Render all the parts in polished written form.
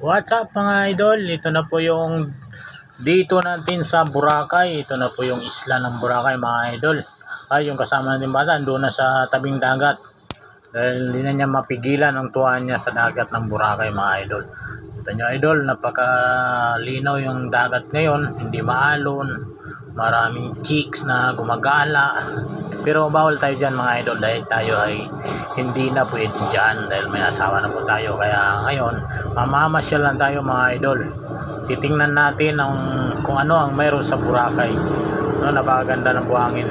What's up mga idol? Ito na po yung dito natin sa Boracay. Ito na po yung isla ng Boracay mga idol. Ay, yung kasama natin bata doon na sa tabing dagat. Dahil hindi na niya mapigilan ang tuwa niya sa dagat ng Boracay mga idol. Ito nyo idol, napakalinaw yung dagat ngayon. Hindi maalon. Maraming chicks na gumagala. Pero bawal tayo dyan mga idol dahil tayo ay hindi na pwede dyan dahil may asawa na po tayo. Kaya ngayon, mamamasyal lang tayo mga idol. Titingnan natin kung ano ang mayroon sa Boracay. No, napakaganda ng buhangin.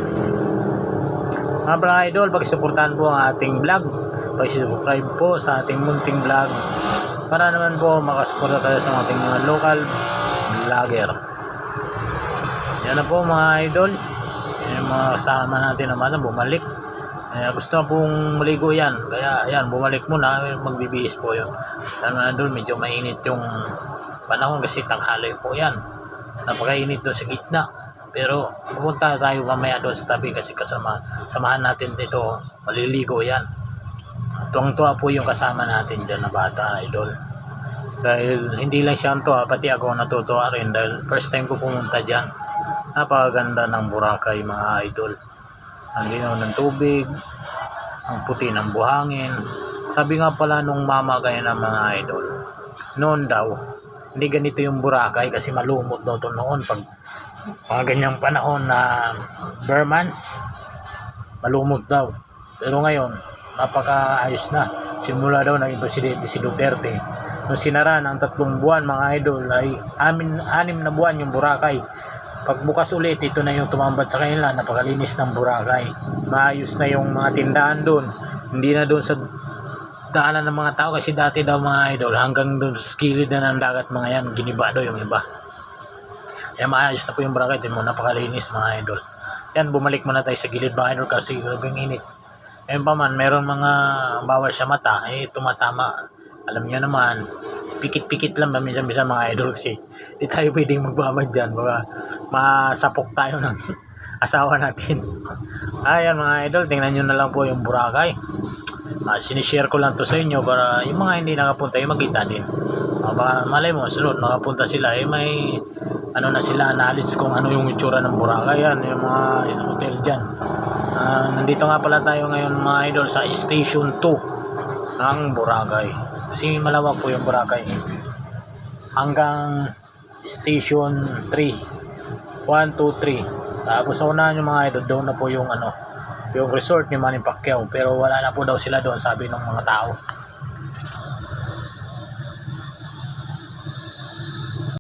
Mga idol, pag-suportahan po ang ating vlog. Pag-subscribe po sa ating munting vlog para naman po makasuporta tayo sa ating mga local vlogger. Yan na po mga idol. Yung mga kasama natin naman bumalik. Gusto na pong maligo yan. Kaya yan, bumalik muna. Magbibihis po yun. Yan mga idol, medyo mainit yung panahon kasi tanghali po yan. Napakainit doon sa gitna. Pero pupunta tayo mamaya doon sa tabi kasi samahan natin dito. Maliligo yan. Tuwang-tuwa po yung kasama natin dyan na bata, idol. Dahil hindi lang siya tuwa, pati ako natutuwa rin dahil first time ko pumunta dyan. Napakaganda ng Boracay mga idol. Ang linaw ng tubig, ang puti ng buhangin. Sabi nga pala nung mama kaya ng mga idol, noon daw, hindi ganito yung Boracay kasi malumot daw to noon pag mga ganyang panahon na bare months, malumot daw. Pero ngayon, napakaayos na. Simula daw ng presidente si Duterte. Nung sinara ng 3 buwan mga idol ay 6 na buwan yung Boracay. Pagbukas ulit, ito na yung tumambad sa kanila. Napakalinis ng Boracay. Maayos na yung mga tindahan doon. Hindi na doon sa daanan ng mga tao kasi dati daw mga idol hanggang doon sa skilid na ng dagat mga yan. Giniba daw yung iba. Kaya maayos na po yung Boracay. Ito mo, napakalinis mga idol. Yan, bumalik muna tayo sa gilid mga idol kasi grabing init. Ayun pa man, meron mga bawal sa mata. Tumatama. Alam niyo naman, pikit-pikit lang minsan-minsan mga idol kasi di tayo pwedeng magbabad dyan. Baka masapok tayo ng asawa natin. Ayan mga idol, tingnan nyo na lang po yung Boracay. Sinishare ko lang to sa inyo para yung mga hindi nakapunta ay magkita din. Baka malay mo, sunod nakapunta sila may ano na sila, analysis kung ano yung itsura ng Boracay. Yan, yung mga hotel dyan. Nandito nga pala tayo ngayon mga idol sa Station 2 ng Boracay. Kasi malawak po yung Boracay. Hanggang Station 3. 1, 2, 3. Tapos sa unahan yung mga idol, doon na po yung yung resort ni Manny Pacquiao. Pero wala na po daw sila doon, sabi ng mga tao.